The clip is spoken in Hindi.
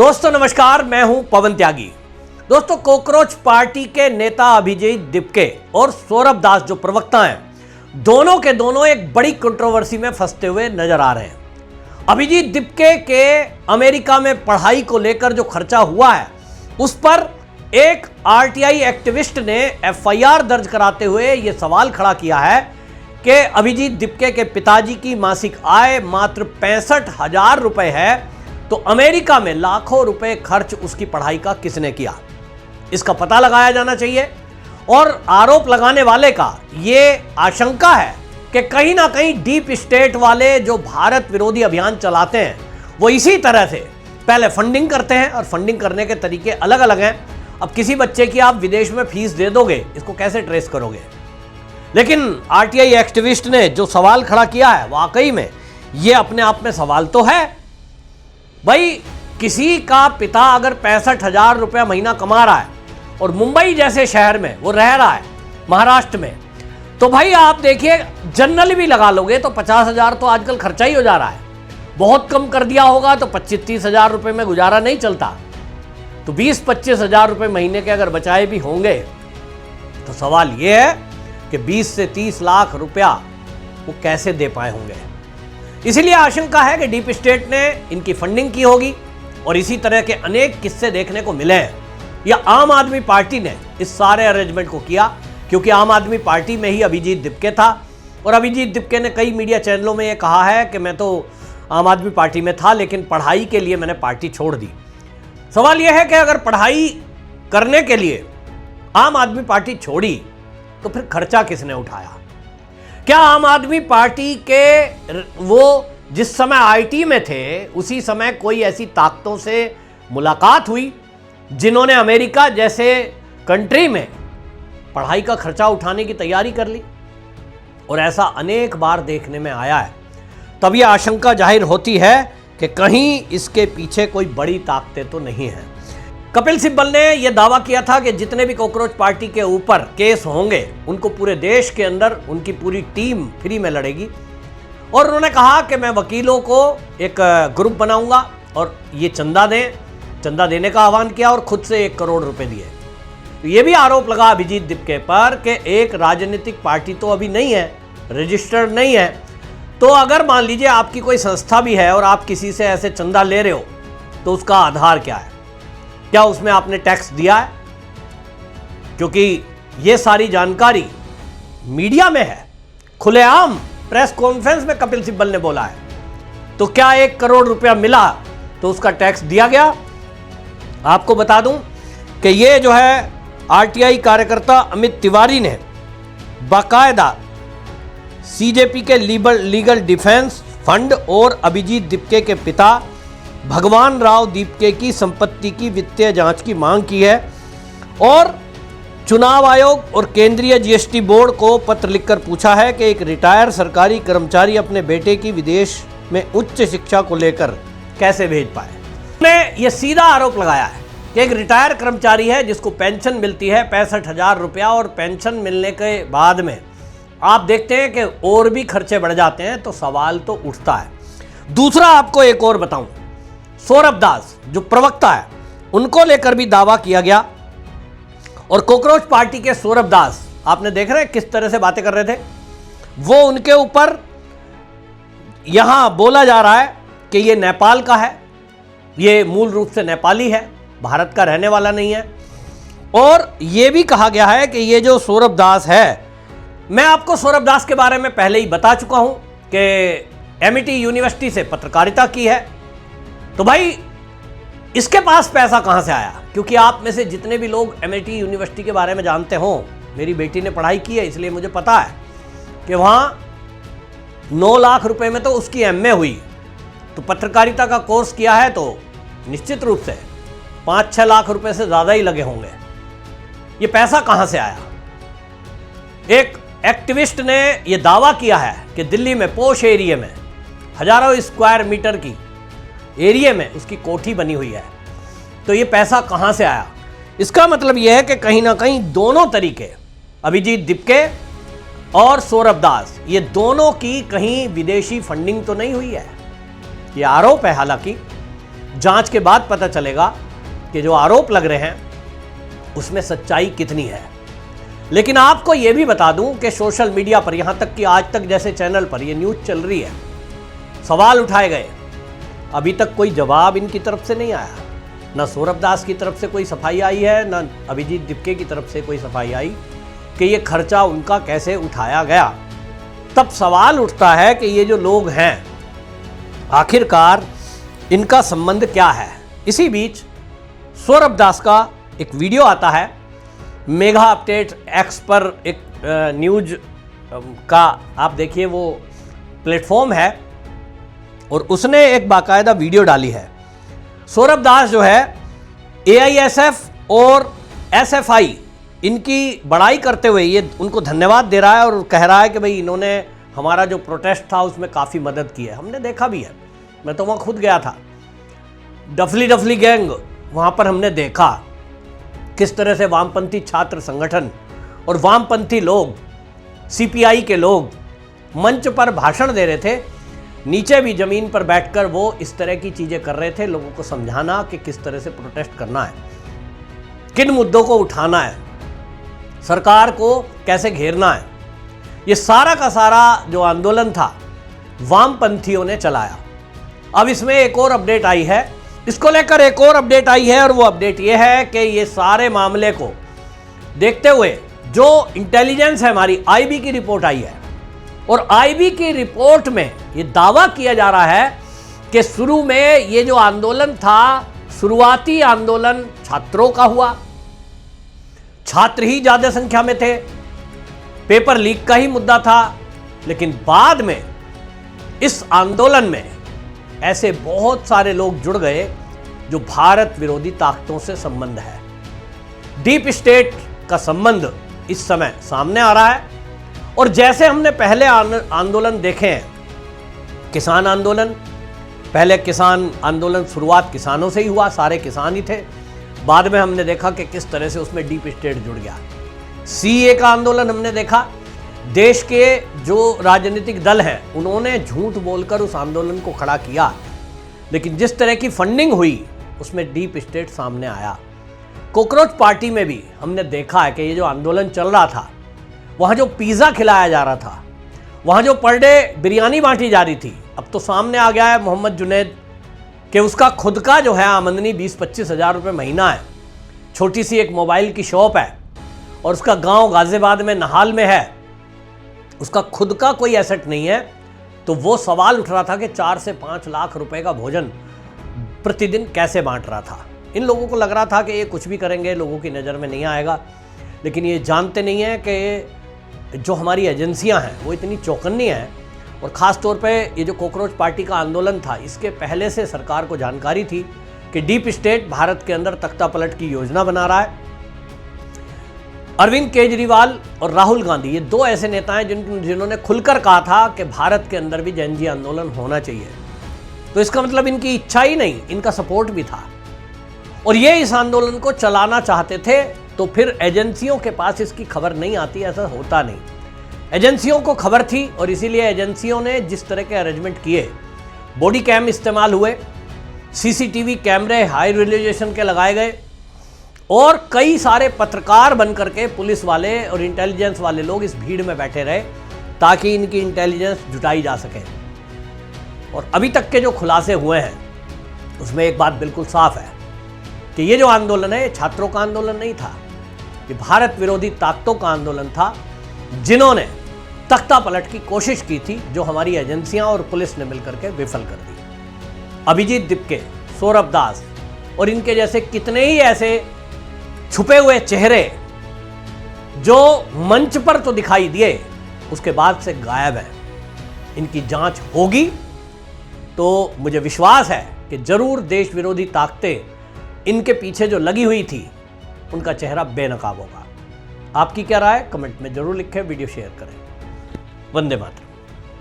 दोस्तों नमस्कार, मैं हूं पवन त्यागी। दोस्तों, कॉकरोच पार्टी के नेता अभिजीत दिपके और सौरभ दास जो प्रवक्ता हैं, दोनों के दोनों एक बड़ी कंट्रोवर्सी में फंसते हुए नजर आ रहे हैं। अभिजीत दिपके के अमेरिका में पढ़ाई को लेकर जो खर्चा हुआ है, उस पर एक आरटीआई एक्टिविस्ट ने एफआईआर दर्ज कराते हुए यह सवाल खड़ा किया है कि अभिजीत दिपके के पिताजी की मासिक आय मात्र 65,000 रुपए है, तो अमेरिका में लाखों रुपए खर्च उसकी पढ़ाई का किसने किया, इसका पता लगाया जाना चाहिए। और आरोप लगाने वाले का यह आशंका है कि कहीं ना कहीं डीप स्टेट वाले जो भारत विरोधी अभियान चलाते हैं, वो इसी तरह से पहले फंडिंग करते हैं और फंडिंग करने के तरीके अलग अलग हैं। अब किसी बच्चे की आप विदेश में फीस दे दोगे, इसको कैसे ट्रेस करोगे? लेकिन आरटीआई एक्टिविस्ट ने जो सवाल खड़ा किया है, वाकई में यह अपने आप में सवाल तो है। भाई, किसी का पिता अगर 65,000 रुपया महीना कमा रहा है और मुंबई जैसे शहर में वो रह रहा है, महाराष्ट्र में, तो भाई आप देखिए, जनरली भी लगा लोगे तो 50,000 तो आजकल खर्चा ही हो जा रहा है। बहुत कम कर दिया होगा तो 25-30 हजार रुपये में गुजारा नहीं चलता। तो 20-25 हजार रुपये महीने के अगर बचाए भी होंगे, तो सवाल ये है कि 20 से 30 लाख रुपया वो कैसे दे पाए होंगे। इसीलिए आशंका है कि डीप स्टेट ने इनकी फंडिंग की होगी और इसी तरह के अनेक किस्से देखने को मिले हैं। या आम आदमी पार्टी ने इस सारे अरेंजमेंट को किया, क्योंकि आम आदमी पार्टी में ही अभिजीत दिपके था और अभिजीत दिपके ने कई मीडिया चैनलों में ये कहा है कि मैं तो आम आदमी पार्टी में था, लेकिन पढ़ाई के लिए मैंने पार्टी छोड़ दी। सवाल यह है कि अगर पढ़ाई करने के लिए आम आदमी पार्टी छोड़ी, तो फिर खर्चा किसने उठाया? क्या आम आदमी पार्टी के वो जिस समय आईटी में थे, उसी समय कोई ऐसी ताकतों से मुलाकात हुई जिन्होंने अमेरिका जैसे कंट्री में पढ़ाई का खर्चा उठाने की तैयारी कर ली? और ऐसा अनेक बार देखने में आया है। तब यह आशंका जाहिर होती है कि कहीं इसके पीछे कोई बड़ी ताकतें तो नहीं हैं। कपिल सिब्बल ने यह दावा किया था कि जितने भी कॉकरोच पार्टी के ऊपर केस होंगे, उनको पूरे देश के अंदर उनकी पूरी टीम फ्री में लड़ेगी। और उन्होंने कहा कि मैं वकीलों को एक ग्रुप बनाऊंगा और ये चंदा देने का आह्वान किया और खुद से 1 करोड़ रुपए दिए। तो ये भी आरोप लगा अभिजीत दिपके पर कि एक राजनीतिक पार्टी तो अभी नहीं है, रजिस्टर्ड नहीं है। तो अगर मान लीजिए आपकी कोई संस्था भी है और आप किसी से ऐसे चंदा ले रहे हो, तो उसका आधार क्या है? क्या उसमें आपने टैक्स दिया है? क्योंकि ये सारी जानकारी मीडिया में है, खुलेआम प्रेस कॉन्फ्रेंस में कपिल सिब्बल ने बोला है। तो क्या 1 करोड़ रुपया मिला तो उसका टैक्स दिया गया? आपको बता दूं कि ये जो है आरटीआई कार्यकर्ता अमित तिवारी ने बाकायदा सीजेपी के लीगल डिफेंस फंड और अभिजीत दिपके के पिता भगवान राव दिपके की संपत्ति की वित्तीय जांच की मांग की है और चुनाव आयोग और केंद्रीय जीएसटी बोर्ड को पत्र लिखकर पूछा है कि एक रिटायर सरकारी कर्मचारी अपने बेटे की विदेश में उच्च शिक्षा को लेकर कैसे भेज पाए। उन्होंने यह सीधा आरोप लगाया है कि एक रिटायर कर्मचारी है जिसको पेंशन मिलती है 65,000 रुपया, और पेंशन मिलने के बाद में आप देखते हैं कि और भी खर्चे बढ़ जाते हैं, तो सवाल तो उठता है। दूसरा आपको एक और बताऊं, सौरभ दास जो प्रवक्ता है, उनको लेकर भी दावा किया गया। और कॉकरोच पार्टी के सौरभ दास, आपने देख रहे हैं किस तरह से बातें कर रहे थे। वो उनके ऊपर यहां बोला जा रहा है कि ये नेपाल का है, ये मूल रूप से नेपाली है, भारत का रहने वाला नहीं है। और ये भी कहा गया है कि ये जो सौरभ दास है, मैं आपको सौरभ दास के बारे में पहले ही बता चुका हूं कि एमआईटी यूनिवर्सिटी से पत्रकारिता की है। तो भाई, इसके पास पैसा कहां से आया? क्योंकि आप में से जितने भी लोग एमआईटी यूनिवर्सिटी के बारे में जानते हो, मेरी बेटी ने पढ़ाई की है, इसलिए मुझे पता है कि वहां 9 लाख रुपए में तो उसकी एमए हुई। तो पत्रकारिता का कोर्स किया है तो निश्चित रूप से 5-6 लाख रुपए से ज्यादा ही लगे होंगे। ये पैसा कहां से आया? एक एक्टिविस्ट ने यह दावा किया है कि दिल्ली में पोश एरिया में हजारों स्क्वायर मीटर की एरिया में उसकी कोठी बनी हुई है। तो ये पैसा कहां से आया? इसका मतलब यह है कि कहीं ना कहीं दोनों तरीके, अभिजीत दिपके और सौरभ दास, ये दोनों की कहीं विदेशी फंडिंग तो नहीं हुई है। ये आरोप है हालांकि, जांच के बाद पता चलेगा कि जो आरोप लग रहे हैं उसमें सच्चाई कितनी है। लेकिन आपको यह भी बता दूं कि सोशल मीडिया पर, यहां तक कि आज तक जैसे चैनल पर यह न्यूज चल रही है, सवाल उठाए गए, अभी तक कोई जवाब इनकी तरफ से नहीं आया। ना सौरभ दास की तरफ से कोई सफाई आई है, ना अभिजीत दिपके की तरफ से कोई सफाई आई कि ये खर्चा उनका कैसे उठाया गया। तब सवाल उठता है कि ये जो लोग हैं, आखिरकार इनका संबंध क्या है। इसी बीच सौरभ दास का एक वीडियो आता है, मेगा अपडेट एक्स पर एक न्यूज का आप देखिए वो प्लेटफॉर्म है, और उसने एक बाकायदा वीडियो डाली है। सौरभ दास जो है एआईएसएफ और एसएफआई इनकी बड़ाई करते हुए ये उनको धन्यवाद दे रहा है और कह रहा है कि भाई इन्होंने हमारा जो प्रोटेस्ट था उसमें काफ़ी मदद की है। हमने देखा भी है, मैं तो वहाँ खुद गया था, डफली गैंग वहाँ पर हमने देखा किस तरह से वामपंथी छात्र संगठन और वामपंथी लोग, सीपीआई के लोग मंच पर भाषण दे रहे थे, नीचे भी ज़मीन पर बैठकर वो इस तरह की चीज़ें कर रहे थे, लोगों को समझाना कि किस तरह से प्रोटेस्ट करना है, किन मुद्दों को उठाना है, सरकार को कैसे घेरना है। ये सारा का सारा जो आंदोलन था वामपंथियों ने चलाया। अब इसमें एक और अपडेट आई है, इसको लेकर एक और अपडेट आई है, और वो अपडेट ये है कि ये सारे मामले को देखते हुए जो इंटेलिजेंस है हमारी, आईबी की रिपोर्ट आई है, और आईबी की रिपोर्ट में ये दावा किया जा रहा है कि शुरू में ये जो आंदोलन था, शुरुआती आंदोलन छात्रों का हुआ, छात्र ही ज्यादा संख्या में थे, पेपर लीक का ही मुद्दा था, लेकिन बाद में इस आंदोलन में ऐसे बहुत सारे लोग जुड़ गए जो भारत विरोधी ताकतों से संबंध है। डीप स्टेट का संबंध इस समय सामने आ रहा है। और जैसे हमने पहले आंदोलन देखे हैं, किसान आंदोलन, पहले किसान आंदोलन शुरुआत किसानों से ही हुआ, सारे किसान ही थे, बाद में हमने देखा कि किस तरह से उसमें डीप स्टेट जुड़ गया। सीए का आंदोलन हमने देखा, देश के जो राजनीतिक दल हैं उन्होंने झूठ बोलकर उस आंदोलन को खड़ा किया, लेकिन जिस तरह की फंडिंग हुई उसमें डीप स्टेट सामने आया। कॉकरोच पार्टी में भी हमने देखा है कि ये जो आंदोलन चल रहा था, वहाँ जो पिज़्ज़ा खिलाया जा रहा था, वहाँ जो पर डे बिरयानी बांटी जा रही थी, अब तो सामने आ गया है मोहम्मद जुनैद कि उसका खुद का जो है आमदनी 20-25 हज़ार रुपये महीना है, छोटी सी एक मोबाइल की शॉप है, और उसका गांव गाजियाबाद में नहाल में है, उसका खुद का कोई एसेट नहीं है। तो वो सवाल उठ रहा था कि 4 से 5 लाख रुपए का भोजन प्रतिदिन कैसे बांट रहा था। इन लोगों को लग रहा था कि ये कुछ भी करेंगे, लोगों की नज़र में नहीं आएगा, लेकिन ये जानते नहीं हैं कि जो हमारी एजेंसियां हैं वो इतनी चौकन्नी हैं। और ख़ास तौर पे ये जो कॉकरोच पार्टी का आंदोलन था, इसके पहले से सरकार को जानकारी थी कि डीप स्टेट भारत के अंदर तख्ता पलट की योजना बना रहा है। अरविंद केजरीवाल और राहुल गांधी, ये दो ऐसे नेता हैं जिन्होंने खुलकर कहा था कि भारत के अंदर भी जनजी आंदोलन होना चाहिए। तो इसका मतलब इनकी इच्छा ही नहीं, इनका सपोर्ट भी था, और ये इस आंदोलन को चलाना चाहते थे। तो फिर एजेंसियों के पास इसकी खबर नहीं आती, ऐसा होता नहीं। एजेंसियों को खबर थी, और इसीलिए एजेंसियों ने जिस तरह के अरेंजमेंट किए, बॉडी कैम इस्तेमाल हुए, सीसीटीवी कैमरे हाई रेजोल्यूशन के लगाए गए, और कई सारे पत्रकार बन करके पुलिस वाले और इंटेलिजेंस वाले लोग इस भीड़ में बैठे रहे ताकि इनकी इंटेलिजेंस जुटाई जा सके। और अभी तक के जो खुलासे हुए हैं उसमें एक बात बिल्कुल साफ है कि ये जो आंदोलन है, ये छात्रों का आंदोलन नहीं था, ये भारत विरोधी ताकतों का आंदोलन था, जिन्होंने तख्ता पलट की कोशिश की थी, जो हमारी एजेंसियां और पुलिस ने मिलकर के विफल कर दी। अभिजीत दिपके, सौरभ दास और इनके जैसे कितने ही ऐसे छुपे हुए चेहरे जो मंच पर तो दिखाई दिए, उसके बाद से गायब है। इनकी जांच होगी तो मुझे विश्वास है कि जरूर देश विरोधी ताकतें इनके पीछे जो लगी हुई थी उनका चेहरा बेनकाब होगा। आपकी क्या राय, कमेंट में जरूर लिखें, वीडियो शेयर करें। वंदे मातरम।